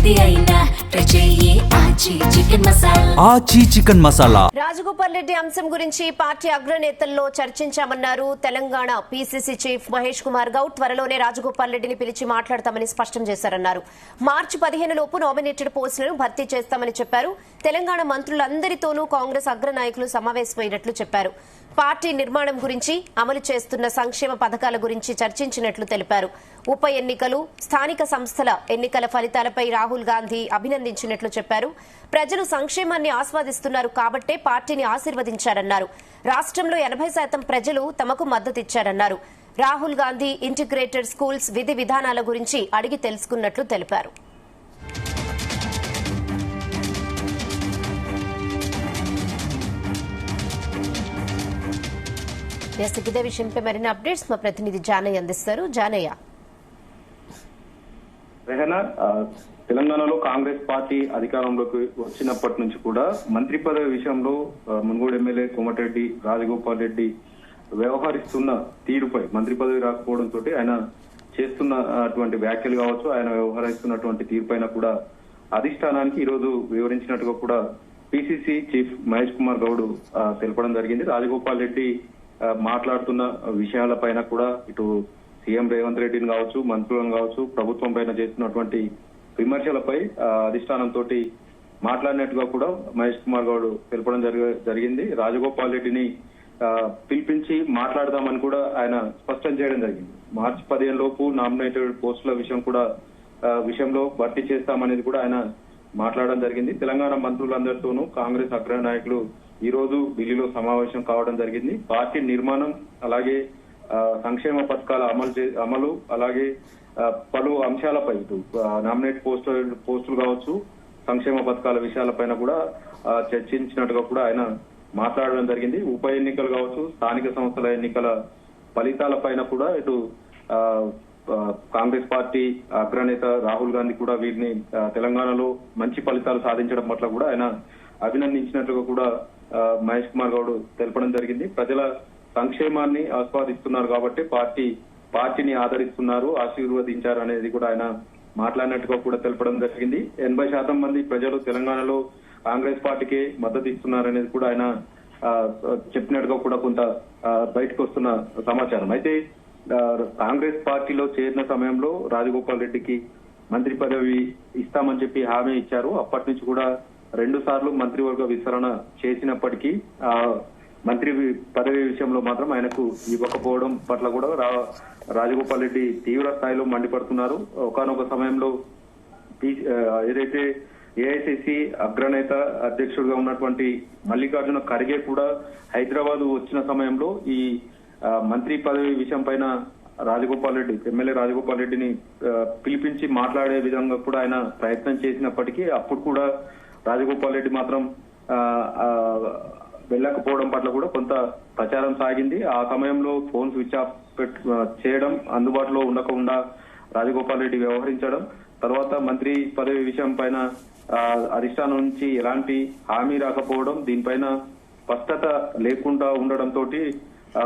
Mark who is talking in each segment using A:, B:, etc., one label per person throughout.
A: ఏది అయినా చెయ్యి ఆచి చికెన్ మసాలా.
B: రాజగోపాల్ రెడ్డి అంశం గురించి పార్టీ అగ్రనేతల్లో చర్చించామన్నారు తెలంగాణ పీసీసీ చీఫ్ మహేష్ కుమార్ గౌడ్. త్వరలోనే రాజగోపాల్ రెడ్డిని పిలిచి మాట్లాడతామని స్పష్టం చేశారన్నారు. మార్చి 15 లోపు నామినేటెడ్ పోస్టులను భర్తీ చేస్తామని చెప్పారు. తెలంగాణ మంత్రులందరితోనూ కాంగ్రెస్ అగ్రనాయకులు సమావేశమైనట్లు చెప్పారు. పార్టీ నిర్మాణం గురించి, అమలు చేస్తున్న సంక్షేమ పథకాల గురించి చర్చించినట్లు తెలిపారు. ఉప ఎన్నికలు, స్థానిక సంస్థల ఎన్నికల ఫలితాలపై రాహుల్ గాంధీ అభినందించినట్లు చెప్పారు. ప్రజలు సంక్షేమాన్ని ఆస్వాదిస్తున్నారు కాబట్టే పార్టీని ఆశీర్వదించారన్నారు. రాష్ట్రంలో 80% ప్రజలు తమకు మద్దతిచ్చారన్నారు. రాహుల్ గాంధీ ఇంటిగ్రేటెడ్ స్కూల్స్ విధి విధానాల గురించి అడిగి తెలుసుకున్నట్లు తెలిపారు. ఇదే విషయంపై మరిన్ని అప్డేట్స్ మా ప్రతినిధి జానయ్య అందిస్తారు. జానయ్య,
C: తెలంగాణలో కాంగ్రెస్ పార్టీ అధికారంలోకి వచ్చినప్పటి నుంచి కూడా మంత్రి పదవి విషయంలో మున్గోడు ఎమ్మెల్యే కోమటిరెడ్డి రాజగోపాల్ రెడ్డి వ్యవహరిస్తున్న తీరుపై, మంత్రి పదవి రాకపోవడంతో ఆయన చేస్తున్న అటువంటి వ్యాఖ్యలు కావచ్చు, ఆయన వ్యవహరిస్తున్నటువంటి తీరుపైన కూడా అధిష్టానానికి ఈ రోజు వివరించినట్టుగా కూడా పిసిసి చీఫ్ మహేష్ కుమార్ గౌడ్ తెలపడం జరిగింది. రాజగోపాల్ రెడ్డి మాట్లాడుతున్న విషయాలపైన కూడా ఇటు సీఎం రేవంత్ రెడ్డిని కావచ్చు, మంత్రులను కావచ్చు, ప్రభుత్వం పైన చేస్తున్నటువంటి విమర్శలపై అధిష్టానంతో మాట్లాడినట్టుగా కూడా మహేష్ కుమార్ గౌడ్ తెలపడం జరిగింది. రాజగోపాల్ రెడ్డిని పిలిపించి మాట్లాడదామని కూడా ఆయన స్పష్టం చేయడం జరిగింది. మార్చి 15 లోపు నామినేటెడ్ పోస్టుల విషయంలో భర్తీ చేస్తామనేది కూడా ఆయన మాట్లాడడం జరిగింది. తెలంగాణ మంత్రులందరితోనూ కాంగ్రెస్ అగ్రనాయకులు ఈ రోజు ఢిల్లీలో సమావేశం కావడం జరిగింది. పార్టీ నిర్మాణం, అలాగే సంక్షేమ పథకాల అమలు, అలాగే పలు అంశాలపై ఇటు నామినేట్ పోస్టులు కావచ్చు, సంక్షేమ పథకాల విషయాలపైన కూడా చర్చించినట్టుగా కూడా ఆయన మాట్లాడడం జరిగింది. ఉప ఎన్నికలు కావచ్చు, స్థానిక సంస్థల ఎన్నికల ఫలితాలపైన కూడా ఇటు కాంగ్రెస్ పార్టీ అగ్రనేత రాహుల్ గాంధీ కూడా వీరిని తెలంగాణలో మంచి ఫలితాలు సాధించడం పట్ల కూడా ఆయన అభినందించినట్లుగా కూడా మహేష్ కుమార్ గౌడ్ తెలపడం జరిగింది. ప్రజల సంక్షేమాన్ని ఆస్వాదిస్తున్నారు కాబట్టి పార్టీని ఆదరిస్తున్నారు, ఆశీర్వదించారు అనేది కూడా ఆయన మాట్లాడినట్టుగా కూడా తెలపడం జరిగింది. 80% మంది ప్రజలు తెలంగాణలో కాంగ్రెస్ పార్టీకే మద్దతు ఇస్తున్నారు అనేది కూడా ఆయన చెప్పినట్టుగా కూడా కొంత బయటకు వస్తున్న సమాచారం. అయితే కాంగ్రెస్ పార్టీలో చేరిన సమయంలో రాజగోపాల్ రెడ్డికి మంత్రి పదవి ఇస్తామని చెప్పి హామీ ఇచ్చారు. అప్పటి నుంచి కూడా 2 సార్లు మంత్రివర్గ విస్తరణ చేసినప్పటికీ మంత్రి పదవి విషయంలో మాత్రం ఆయనకు ఇవ్వకపోవడం పట్ల కూడా రాజగోపాల్ రెడ్డి తీవ్ర స్థాయిలో మండిపడుతున్నారు. ఒకానొక సమయంలో ఏదైతే ఏఐసిసి అగ్రనేత అధ్యక్షుడిగా ఉన్నటువంటి మల్లికార్జున ఖర్గే కూడా హైదరాబాద్ వచ్చిన సమయంలో ఈ మంత్రి పదవి విషయం పైన ఎమ్మెల్యే రాజగోపాల్ రెడ్డిని పిలిపించి మాట్లాడే విధంగా కూడా ఆయన ప్రయత్నం చేసినప్పటికీ అప్పుడు కూడా రాజగోపాల్ రెడ్డి మాత్రం వెళ్ళకపోవడం పట్ల కూడా కొంత ప్రచారం సాగింది. ఆ సమయంలో ఫోన్ స్విచ్ ఆఫ్ చేయడం, అందుబాటులో ఉండకుండా రాజగోపాల్ రెడ్డి వ్యవహరించడం, తర్వాత మంత్రి పదవి విషయం పైన అధిష్టానం నుంచి ఎలాంటి హామీ రాకపోవడం, దీనిపైన స్పష్టత లేకుండా ఉండడంతో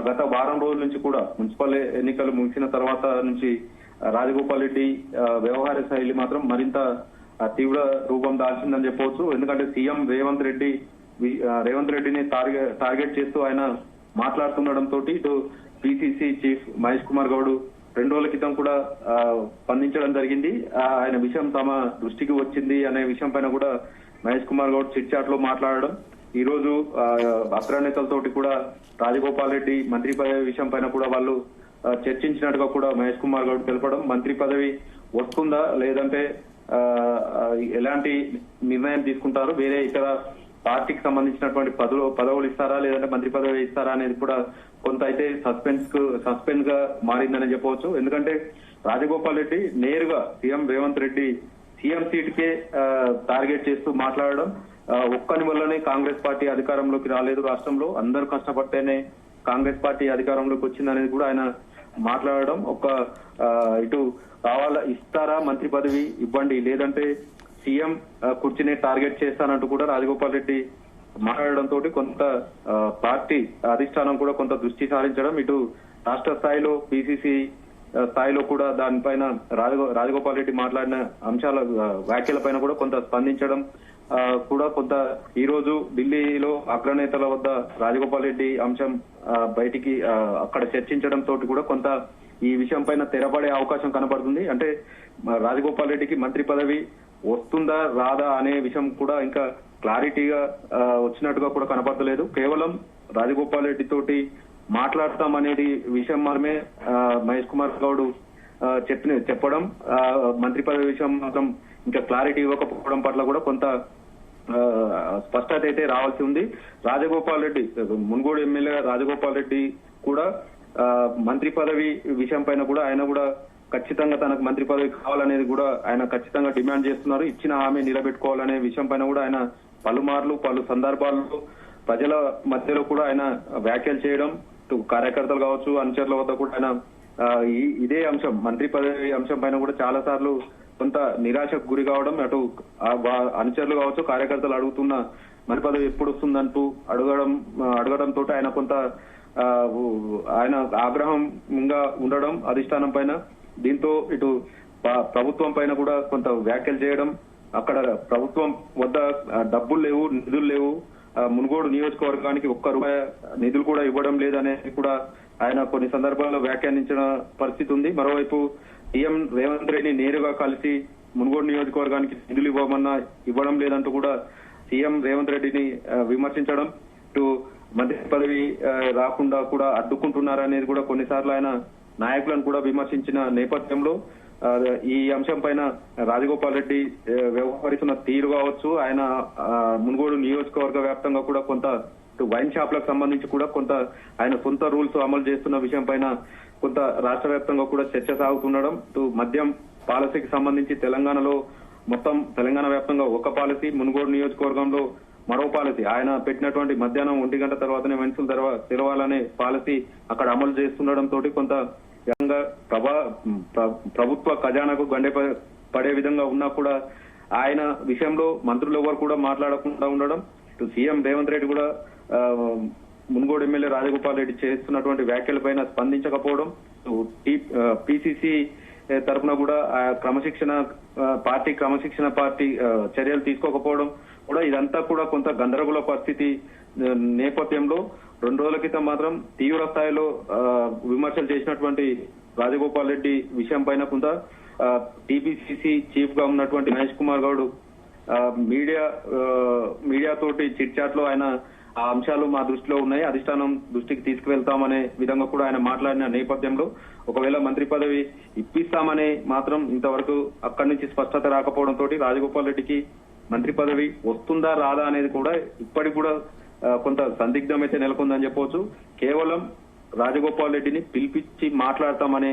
C: గత వారం రోజుల నుంచి కూడా మున్సిపల్ ఎన్నికలు ముగిసిన తర్వాత నుంచి రాజగోపాల్ రెడ్డి వ్యవహార శైలి మాత్రం మరింత తీవ్ర రూపం దాల్చిందని చెప్పవచ్చు. ఎందుకంటే సీఎం రేవంత్ రెడ్డిని టార్గెట్ చేస్తూ ఆయన మాట్లాడుతుండడంతో ఇటు పిసిసి చీఫ్ మహేష్ కుమార్ గౌడ్ 2 రోజుల క్రితం కూడా స్పందించడం జరిగింది. ఆయన విషయం తమ దృష్టికి వచ్చింది అనే విషయం పైన కూడా మహేష్ కుమార్ గౌడ్ చిట్ చాట్ లో మాట్లాడడం, ఈ రోజు అగ్రనేతలతోటి కూడా రాజగోపాల్ రెడ్డి మంత్రి పదవి విషయం పైన కూడా వాళ్ళు చర్చించినట్టుగా కూడా మహేష్ కుమార్ గౌడ్ తెలపడం, మంత్రి పదవి వస్తుందా లేదంటే ఎలాంటి నిర్ణయం తీసుకుంటారు, వేరే ఇతర పార్టీకి సంబంధించినటువంటి పదవులు ఇస్తారా లేదంటే మంత్రి పదవి ఇస్తారా అనేది కూడా కొంత అయితే సస్పెన్స్ గా మారిందని చెప్పవచ్చు. ఎందుకంటే రాజగోపాల్ రెడ్డి నేరుగా CM Revanth Reddy CM seat కే టార్గెట్ చేస్తూ మాట్లాడడం, ఒక్కని వల్లనే కాంగ్రెస్ పార్టీ అధికారంలోకి రాలేదు, రాష్ట్రంలో అందరూ కష్టపడితేనే కాంగ్రెస్ పార్టీ అధికారంలోకి వచ్చిందనేది కూడా ఆయన మాట్లాడడం, ఇటు ఇస్తారా మంత్రి పదవి ఇవ్వండి లేదంటే సీఎం కుర్చీని టార్గెట్ చేస్తానంటూ కూడా రాజగోపాల్ రెడ్డి మాట్లాడడంతో కొంత పార్టీ అధిష్టానం కూడా కొంత దృష్టి సారించడం, ఇటు రాష్ట్ర స్థాయిలో పిసిసి స్థాయిలో కూడా దానిపైన రాజగోపాల్ రెడ్డి మాట్లాడిన అంశాల వ్యాఖ్యలపైన కూడా కొంత స్పందించడం కూడా కొంత ఈ రోజు ఢిల్లీలో అగ్రనేతల వద్ద రాజగోపాల్ రెడ్డి అంశం బయటికి అక్కడ చర్చించడం తోటి కూడా కొంత ఈ విషయం పైన తెరపడే అవకాశం కనబడుతుంది. అంటే రాజగోపాల్ రెడ్డికి మంత్రి పదవి వస్తుందా రాదా అనే విషయం కూడా ఇంకా క్లారిటీగా వచ్చినట్టుగా కూడా కనపడలేదు. కేవలం రాజగోపాల్ రెడ్డి తోటి మాట్లాడతాం అనేది విషయం మాత్రమే మహేష్ కుమార్ గౌడ్ చెప్పడం, మంత్రి పదవి విషయం మాత్రం ఇంకా క్లారిటీ ఇవ్వకపోవడం పట్ల కూడా కొంత స్పష్టత అయితే రావాల్సి ఉంది. రాజగోపాల్ రెడ్డి మునుగోడు ఎమ్మెల్యే రాజగోపాల్ రెడ్డి కూడా మంత్రి పదవి విషయం పైన కూడా ఆయన కూడా ఖచ్చితంగా తనకు మంత్రి పదవి కావాలనేది కూడా ఆయన ఖచ్చితంగా డిమాండ్ చేస్తున్నారు. ఇచ్చిన హామీ నిలబెట్టుకోవాలనే విషయం పైన కూడా ఆయన పలుమార్లు పలు సందర్భాల్లో ప్రజల మధ్యలో కూడా ఆయన వ్యాఖ్యలు చేయడం, కార్యకర్తలు కావచ్చు అనుచరుల వద్ద కూడా ఆయన ఇదే అంశం మంత్రి పదవి అంశం పైన కూడా చాలా సార్లు కొంత నిరాశకు గురి కావడం, అటు అనుచరులు కావచ్చు కార్యకర్తలు అడుగుతున్న మంత్రి పదవి ఎప్పుడు వస్తుందంటూ అడగడంతో ఆయన కొంత ఆయన ఆగ్రహంగా ఉండడం అధిష్టానం పైన. దీంతో ఇటు ప్రభుత్వం పైన కూడా కొంత వ్యాఖ్యలు చేయడం, అక్కడ ప్రభుత్వం వద్ద డబ్బులు లేవు, నిధులు లేవు, మునుగోడు నియోజకవర్గానికి ఒక్క రూపాయి నిధులు కూడా ఇవ్వడం లేదనేది కూడా ఆయన కొన్ని సందర్భాల్లో వ్యాఖ్యానించిన పరిస్థితి ఉంది. మరోవైపు సీఎం రేవంత్ రెడ్డి నేరుగా కలిసి మునుగోడు నియోజకవర్గానికి నిధులు ఇవ్వడం లేదంటూ కూడా సీఎం రేవంత్ రెడ్డిని విమర్శించడం, ఇటు మంత్రి పదవి రాకుండా కూడా అడ్డుకుంటున్నారనేది కూడా కొన్నిసార్లు ఆయన నాయకులను కూడా విమర్శించిన నేపథ్యంలో ఈ అంశం పైన రాజగోపాల్ రెడ్డి వ్యవహరిస్తున్న తీరు కావచ్చు, ఆయన మునుగోడు నియోజకవర్గ వ్యాప్తంగా కూడా కొంత వైన్ షాప్లకు సంబంధించి కూడా కొంత ఆయన సొంత రూల్స్ అమలు చేస్తున్న విషయం పైన కొంత రాష్ట్ర వ్యాప్తంగా కూడా చర్చ సాగుతుండడం, మద్యం పాలసీకి సంబంధించి తెలంగాణలో మొత్తం తెలంగాణ వ్యాప్తంగా ఒక పాలసీ, మునుగోడు నియోజకవర్గంలో మరో పాలసీ, ఆయన పెట్టినటువంటి మధ్యాహ్నం 1 గంట తర్వాతనే మనుషులు తెరవాలనే పాలసీ అక్కడ అమలు చేస్తుండడం తోటి కొంత ప్రభుత్వ ఖజానాకు గండె పడే విధంగా ఉన్నా కూడా ఆయన విషయంలో మంత్రులు ఎవరు కూడా మాట్లాడకుండా ఉండడం, సీఎం రేవంత్ రెడ్డి కూడా మునుగోడు ఎమ్మెల్యే రాజగోపాల్ రెడ్డి చేస్తున్నటువంటి వ్యాఖ్యలపైన స్పందించకపోవడం, పిసిసి తరఫున కూడా క్రమశిక్షణ పార్టీ చర్యలు తీసుకోకపోవడం కూడా ఇదంతా కూడా కొంత గందరగోళ పరిస్థితి నేపథ్యంలో 2 రోజుల క్రితం మాత్రం తీవ్ర స్థాయిలో విమర్శలు చేసినటువంటి రాజగోపాల్ రెడ్డి విషయం పైన కొంత టీపీసీసీ చీఫ్ గా ఉన్నటువంటి మహేష్ కుమార్ గౌడ్ మీడియా తోటి చిట్ చాట్ లో ఆయన ఆ అంశాలు మా దృష్టిలో ఉన్నాయి, అధిష్టానం దృష్టికి తీసుకువెళ్తామనే విధంగా కూడా ఆయన మాట్లాడిన నేపథ్యంలో ఒకవేళ మంత్రి పదవి ఇప్పిస్తామని మాత్రం ఇంతవరకు అక్కడి నుంచి స్పష్టత రాకపోవడంతో రాజగోపాల్ రెడ్డికి మంత్రి పదవి వస్తుందా రాదా అనేది కూడా ఇప్పటికి కూడా కొంత సందిగ్ధం అయితే నెలకొందని చెప్పవచ్చు. కేవలం రాజగోపాల్ రెడ్డిని పిలిపించి మాట్లాడతామనే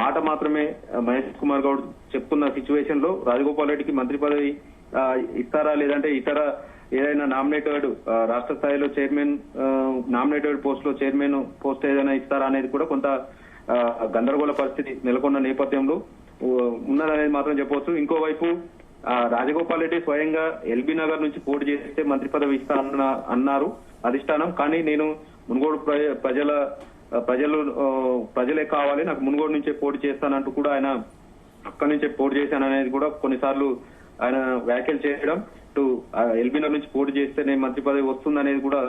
C: మాట మాత్రమే మహేష్ కుమార్ గౌడ్ చెప్తున్న సిచ్యువేషన్ లో రాజగోపాల్ రెడ్డికి మంత్రి పదవి ఇస్తారా లేదంటే ఇతర ఏదైనా నామినేటెడ్ రాష్ట్ర స్థాయిలో చైర్మన్ నామినేటెడ్ పోస్ట్ లో చైర్మన్ పోస్ట్ ఏదైనా ఇస్తారా అనేది కూడా కొంత గందరగోళ పరిస్థితి నెలకొన్న నేపథ్యంలో ఉన్నదనేది మాత్రం చెప్పవచ్చు. ఇంకోవైపు రాజగోపాల్ రెడ్డి స్వయంగా ఎల్బీ నగర్ నుంచి పోటీ చేస్తే మంత్రి పదవి ఇస్తా అన్నారు అధిష్టానం, కానీ నేను మునుగోడు ప్రజలే కావాలి, నాకు మునుగోడు నుంచే పోటీ చేస్తానంటూ కూడా ఆయన అక్కడి నుంచే పోటీ చేశాననేది కూడా కొన్నిసార్లు ఆయన వ్యాఖ్యలు చేయడం, ఇటు ఎల్బీ నగర్ నుంచి పోటీ చేస్తే నేను మంత్రి పదవి వస్తుందనేది కూడా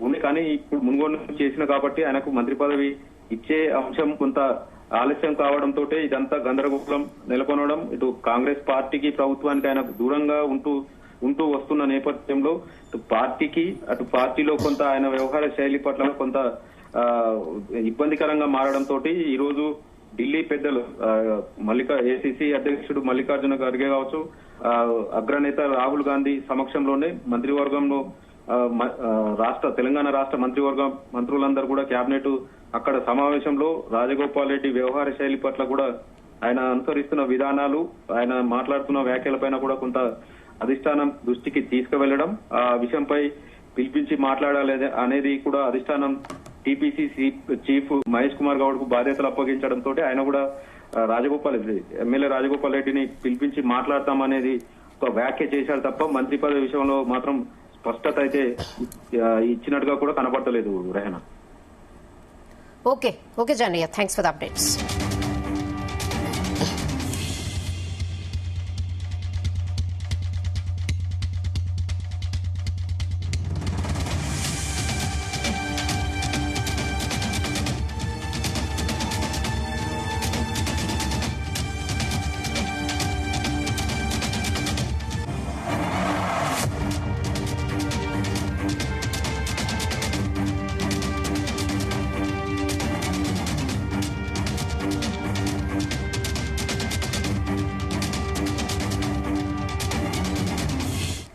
C: ఉంది. కానీ ఇప్పుడు మునుగోడు నుంచి చేసిన కాబట్టి ఆయనకు మంత్రి పదవి ఇచ్చే అంశం కొంత ఆలస్యం కావడంతో ఇదంతా గందరగోళం నెలకొనడం, ఇటు కాంగ్రెస్ పార్టీకి ప్రభుత్వానికి ఆయన దూరంగా ఉంటూ వస్తున్న నేపథ్యంలో ఇటు పార్టీకి అటు పార్టీలో కొంత ఆయన వ్యవహార శైలి పట్ల కొంత ఇబ్బందికరంగా మారడంతో ఈ రోజు ఢిల్లీ పెద్దలు ఏసీసీ అధ్యక్షుడు మల్లికార్జున ఖర్గే కావచ్చు, అగ్రనేత రాహుల్ గాంధీ సమక్షంలోనే మంత్రివర్గంలో తెలంగాణ రాష్ట్ర మంత్రివర్గం మంత్రులందరూ కూడా కేబినెట్ అక్కడ సమావేశంలో రాజగోపాల్ రెడ్డి వ్యవహార శైలి పట్ల కూడా ఆయన అనుసరిస్తున్న విధానాలు, ఆయన మాట్లాడుతున్న వ్యాఖ్యలపైన కూడా కొంత అధిష్టానం దృష్టికి తీసుకువెళ్లడం, ఆ విషయంపై పిలిపించి మాట్లాడాలి అనేది కూడా అధిష్టానం టీపీసీ చీఫ్ మహేష్ కుమార్ గౌడ్ కు బాధ్యతలు అప్పగించడంతో ఆయన కూడా ఎమ్మెల్యే రాజగోపాల్ రెడ్డిని పిలిపించి మాట్లాడతామనేది ఒక వ్యాఖ్య చేశారు తప్ప మంత్రి పదవి విషయంలో మాత్రం స్పష్టత అయితే ఇచ్చినట్టుగా కూడా కనపడతలేదు Rehana.
B: Okay Janaiah, thanks for the updates.